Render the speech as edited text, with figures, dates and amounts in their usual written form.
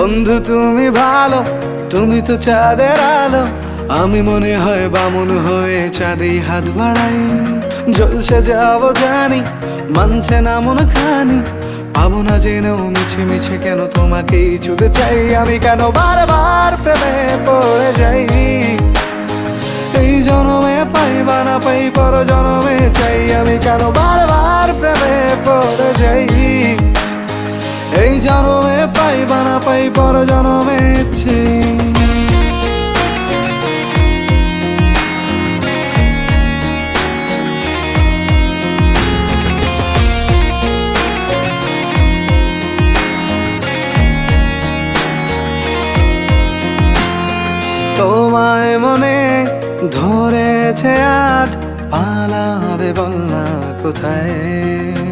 বন্ধু তুমি ভালো, তুমি তো চাঁদের আলো, আমি মনে হয় বামুন হয়ে চাঁদেই হাত বাড়াই। জলসে যাবো জানি, মানছে না মন খানি, পাবো না জেনেও মিছে মিছে কেন তোমাকেই ছুতে চাই। আমি কেন বারবার প্রেমে পড়ে যাই, এই জনমে পাই বা না পাই পর জনমে চাই। আমি কেন বারবার প্রেমে পড়ে যাই, এই জনমে পাই বা না পাই পর জনমে চাই। তোমায় মনে ধরেছে আজ, পালাবে বল না কোথায়।